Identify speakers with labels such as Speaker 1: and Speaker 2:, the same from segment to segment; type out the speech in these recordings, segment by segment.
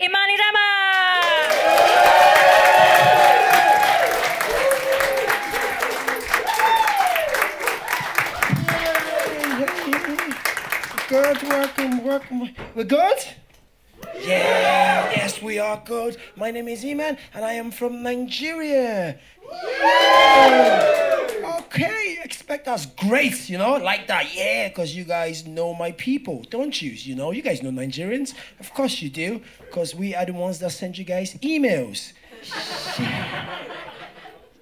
Speaker 1: Emman Idama!
Speaker 2: Good, welcome. We're good? Yeah, yes, we are good. My name is Iman, and I am from Nigeria. Yeah. Okay, expect us great, like that. Yeah, because you guys know my people, don't you? You guys know Nigerians. Of course you do, because we are the ones that send you guys emails.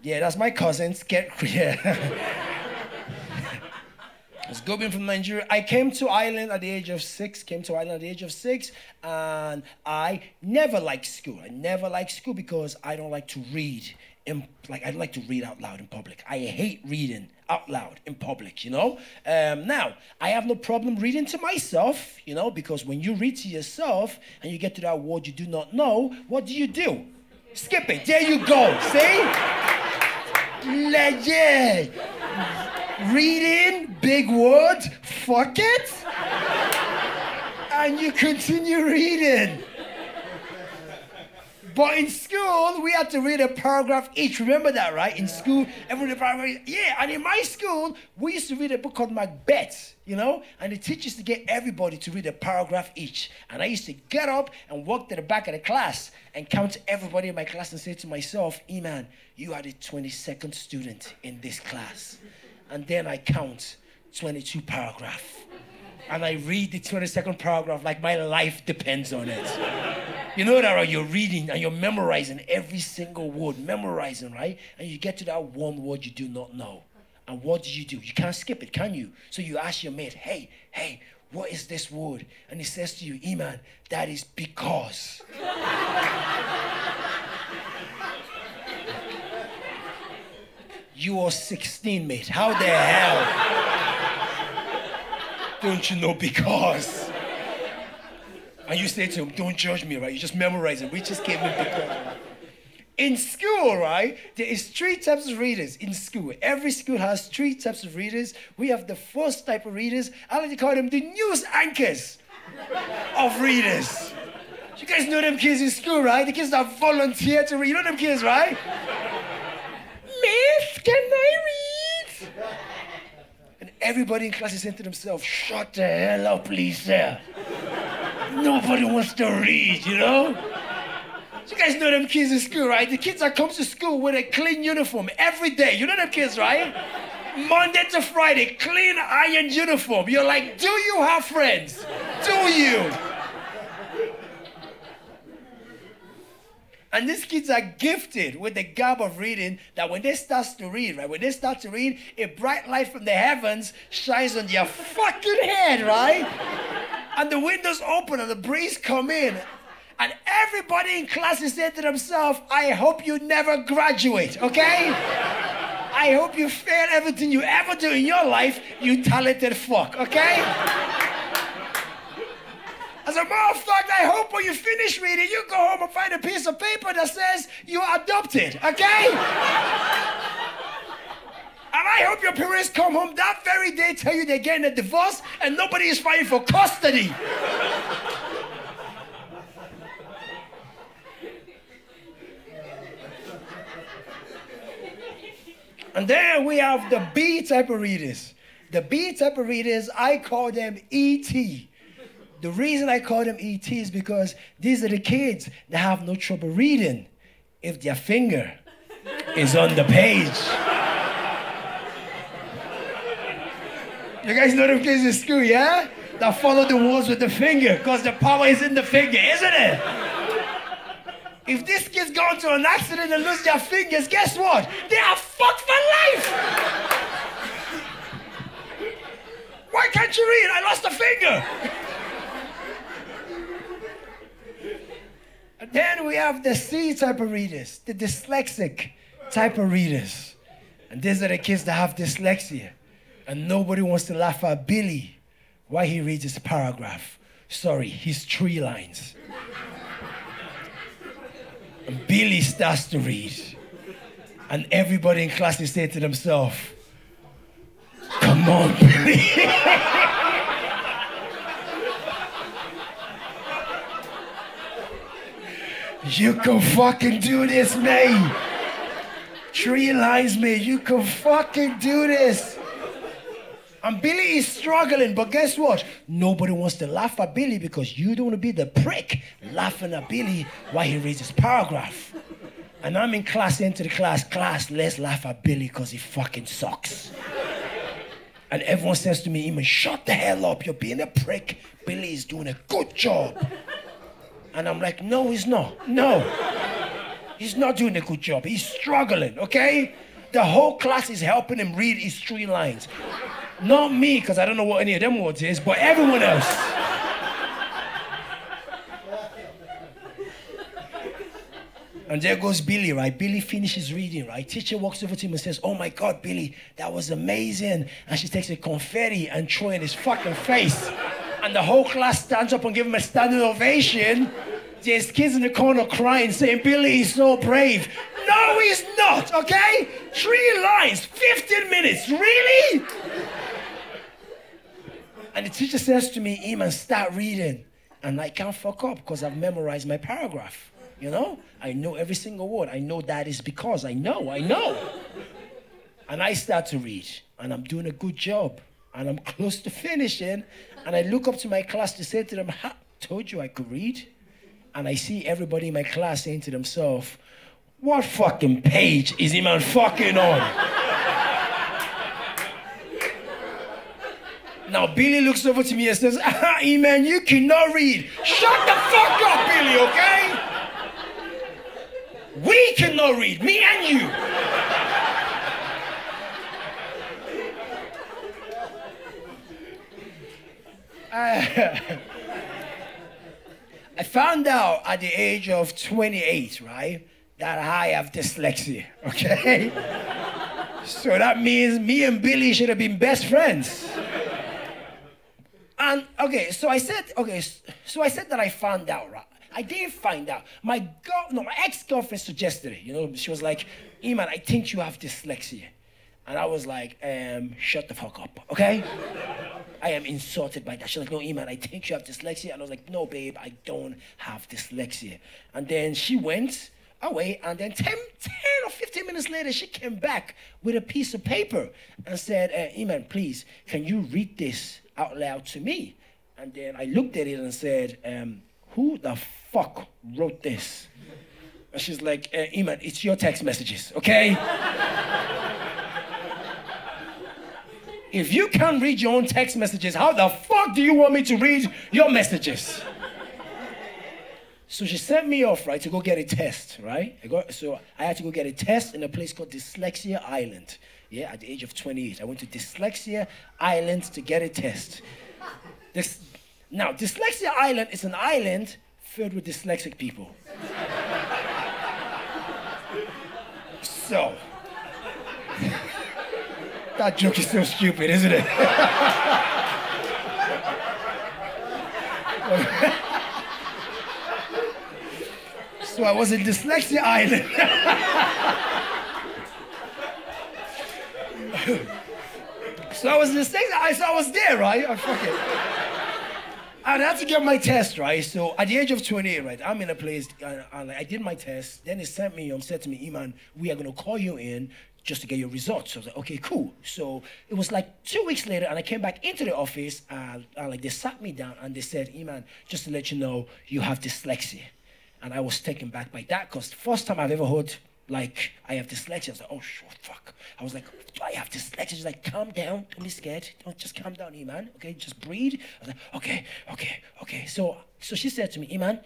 Speaker 2: Yeah, that's my cousins. It's good being from Nigeria. I came to Ireland at the age of 6, and I never liked school. I never liked school because I don't like to read. I don't like to read out loud in public. I hate reading out loud in public, Now, I have no problem reading to myself, because when you read to yourself and you get to that word you do not know, what do? Skip it. There you go. See? Legend. Reading, big word, fuck it. And you continue reading. But in school, we had to read a paragraph each. Remember that, right? In school, everyone read a paragraph. Yeah, and in my school, we used to read a book called Macbeth, And the teacher used to get everybody to read a paragraph each. And I used to get up and walk to the back of the class and count everybody in my class and say to myself, Iman, you are the 22nd student in this class. And then I count 22 paragraphs. And I read the 22nd paragraph like my life depends on it. You know that, right? You're reading and you're memorizing every single word, right? And you get to that one word you do not know. And what do? You can't skip it, can you? So you ask your mate, hey, what is this word? And he says to you, Iman, that is because. You are 16, mate. How the hell? Don't you know because? And you say to him, don't judge me, right? You just memorize it. We just gave him because. In school, right, there is 3 types of readers in school. Every school has 3 types of readers. We have the first type of readers. I like to call them the news anchors of readers. You guys know them kids in school, right? The kids that volunteer to read. You know them kids, right? Miss, can I read? And everybody in class is saying to themselves, shut the hell up, Lisa. Nobody wants to read, You guys know them kids in school, right? The kids that come to school with a clean uniform every day. You know them kids, right? Monday to Friday, clean iron uniform. You're like, do you have friends? Do you? And these kids are gifted with the gab of reading that when they start to read, right? When they start to read, a bright light from the heavens shines on their fucking head, right? And the windows open and the breeze come in. And everybody in class is saying to themselves, I hope you never graduate, okay? I hope you fail everything you ever do in your life, you talented fuck, okay? As a matter of fact, I hope when you finish reading, you go home and find a piece of paper that says you're adopted, okay? And I hope your parents come home that very day, tell you they're getting a divorce, and nobody is fighting for custody. And then we have the B type of readers. The B type of readers, I call them E.T. The reason I call them ET is because these are the kids that have no trouble reading if their finger is on the page. You guys know them kids in school, yeah? That follow the words with the finger because the power is in the finger, isn't it? If these kids go into an accident and lose their fingers, guess what? They are fucked for life! Why can't you read? I lost a finger! And then we have the C type of readers, the dyslexic type of readers. And these are the kids that have dyslexia. And nobody wants to laugh at Billy while he reads his paragraph. Sorry, his 3 lines. And Billy starts to read. And everybody in class is saying to themselves, come on, Billy. You can fucking do this, mate. 3 lines, mate. You can fucking do this. And Billy is struggling, but guess what? Nobody wants to laugh at Billy because you don't want to be the prick laughing at Billy while he reads his paragraph. And I'm in class, into the class, let's laugh at Billy because he fucking sucks. And everyone says to me, Iman, shut the hell up, you're being a prick. Billy is doing a good job. And I'm like, no, he's not. No. He's not doing a good job. He's struggling, okay? The whole class is helping him read his 3 lines. Not me, because I don't know what any of them words is, but everyone else. And there goes Billy, right? Billy finishes reading, right? Teacher walks over to him and says, oh my God, Billy, that was amazing. And she takes a confetti and throws it in his fucking face. And the whole class stands up and give him a standing ovation. There's kids in the corner crying, saying, Billy is so brave. No, he's not, okay? 3 lines, 15 minutes, really? And the teacher says to me, Iman, start reading. And I can't fuck up because I've memorized my paragraph, you know? I know every single word. I know that is because I know. And I start to read, and I'm doing a good job. And I'm close to finishing, and I look up to my class to say to them, ha, told you I could read. And I see everybody in my class saying to themselves, what fucking page is Iman fucking on? Now Billy looks over to me and says, Iman, you cannot read. Shut the fuck up, Billy, okay? We cannot read, me and you. I found out at the age of 28, right, that I have dyslexia, okay? So that means me and Billy should have been best friends. And, so I said that I found out, right? I didn't find out. My ex-girlfriend suggested it, you know? She was like, Iman, I think you have dyslexia. And I was like, shut the fuck up, okay? I am insulted by that. She's like, no, Iman, I think you have dyslexia. And I was like, no, babe, I don't have dyslexia. And then she went away, and then 10 or 15 minutes later, she came back with a piece of paper and said, Iman, please, can you read this out loud to me? And then I looked at it and said, who the fuck wrote this? And she's like, Iman, it's your text messages, okay? If you can't read your own text messages, how the fuck do you want me to read your messages? So she sent me off, right, to go get a test, right? So I had to go get a test in a place called Dyslexia Island. Yeah, at the age of 28. I went to Dyslexia Island to get a test. Now, Dyslexia Island is an island filled with dyslexic people. So, that joke is so stupid, isn't it? So I was in Dyslexia Island. So I was there, right? Oh, fuck it. I had to get my test, right? So at the age of 28, right, I'm in a place, and I did my test. Then they sent me, said to me, Iman, we are going to call you in just to get your results. So I was like, okay, cool. So it was like 2 weeks later, and I came back into the office, and they sat me down, and they said, Iman, just to let you know, you have dyslexia. And I was taken back by that, because the first time I've ever heard, like, I have dyslexia. I was like, oh, fuck. I was like, I have dyslexia. She's like, calm down. Don't be scared. Don't just calm down, Iman. Okay, just breathe. I was like, okay. So she said to me, Iman,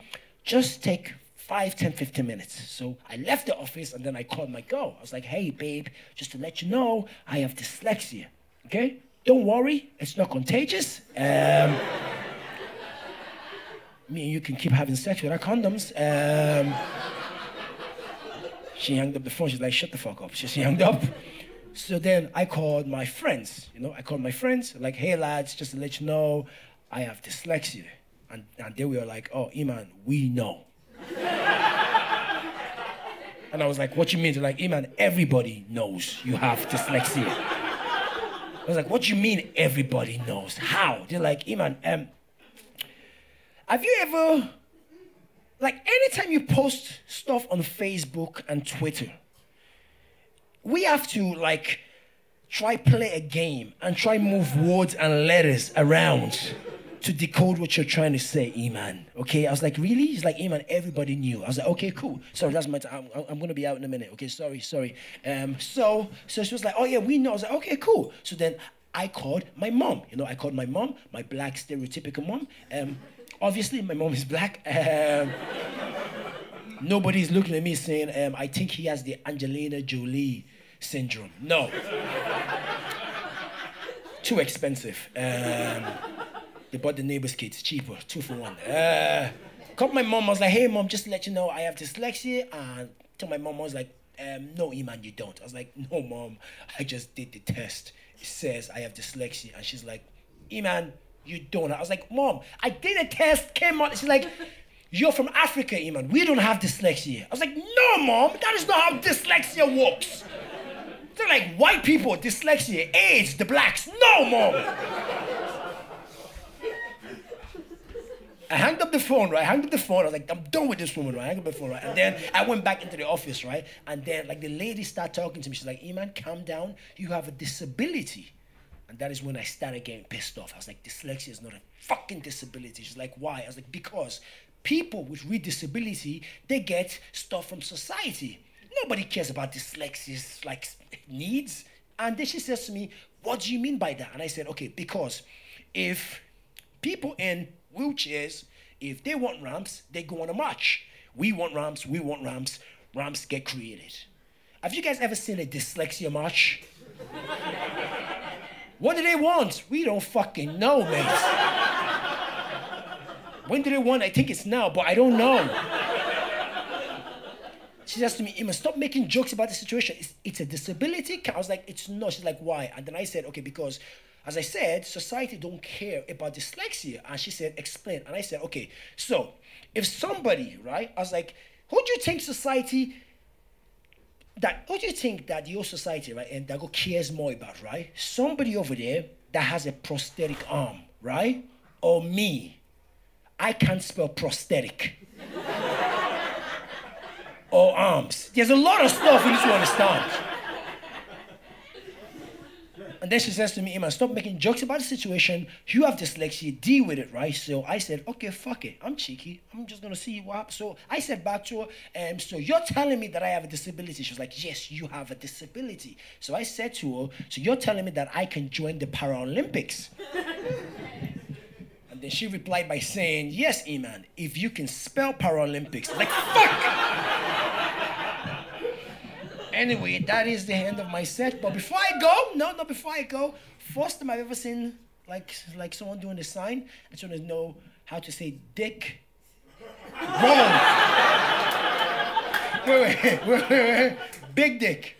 Speaker 2: just take 5, 10, 15 minutes. So I left the office, and then I called my girl. I was like, hey, babe, just to let you know, I have dyslexia. Okay? Don't worry. It's not contagious. Me and you can keep having sex without condoms. She hung up the phone. She's like, shut the fuck up. She hung up. So then I called my friends. Like, hey, lads, just to let you know, I have dyslexia. And they were like, oh, Iman, we know. And I was like, what you mean? They're like, Iman, everybody knows you have dyslexia. I was like, what you mean everybody knows? How? They're like, Iman, have you ever, like anytime you post stuff on Facebook and Twitter, we have to like try play a game and try move words and letters around to decode what you're trying to say, Iman. Okay, I was like, really? He's like, Iman, everybody knew. I was like, okay, cool. Sorry, that's my time. I'm gonna be out in a minute. Okay, sorry. So she was like, oh yeah, we know. I was like, okay, cool. So then I called my mom. You know, I called my mom, my black stereotypical mom. Obviously, my mom is black. Nobody's looking at me saying, I think he has the Angelina Jolie syndrome. No. Too expensive. They bought the neighbor's kids, cheaper, 2 for 1. Called my mom, I was like, hey mom, just to let you know, I have dyslexia. And to my mom, I was like, no, Iman, you don't. I was like, no mom, I just did the test. It says I have dyslexia. And she's like, Iman, you don't. I was like, mom, I did a test, came on. She's like, you're from Africa, Iman. We don't have dyslexia. I was like, no mom, that is not how dyslexia works. They're like white people, dyslexia, AIDS, the blacks. No mom. I hung up the phone, right? I was like, I'm done with this woman, right? I hung up the phone, right? And then I went back into the office, right? And then like the lady started talking to me. She's like, Iman, calm down. You have a disability. And that is when I started getting pissed off. I was like, dyslexia is not a fucking disability. She's like, why? I was like, because people with real disability, they get stuff from society. Nobody cares about dyslexia's like needs. And then she says to me, what do you mean by that? And I said, okay, because if people in wheelchairs, if they want ramps, they go on a march. We want ramps, ramps get created. Have you guys ever seen a dyslexia march? What do they want? We don't fucking know, mate. When do they want? I think it's now, but I don't know. She says to me, Iman, stop making jokes about the situation. It's a disability? I was like, it's not. She's like, why? And then I said, okay, because as I said, society don't care about dyslexia. And she said, explain. And I said, okay, so if somebody, right? I was like, who do you think that your society, right, and that go cares more about, right? Somebody over there that has a prosthetic arm, right? Or me. I can't spell prosthetic. Or arms. There's a lot of stuff you need to understand. And then she says to me, Iman, stop making jokes about the situation. You have dyslexia, deal with it, right? So I said, okay, fuck it. I'm cheeky. I'm just gonna see what happens. So I said back to her, so you're telling me that I have a disability? She was like, yes, you have a disability. So I said to her, so you're telling me that I can join the Paralympics? And then she replied by saying, yes, Iman, if you can spell Paralympics. Like, fuck! Anyway, that is the end of my set. But before I go, before I go, first time I've ever seen like someone doing the sign. I just want to know how to say dick. Wrong. Wait. Big dick.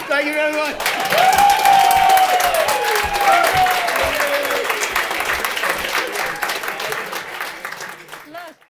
Speaker 2: Thank you very much.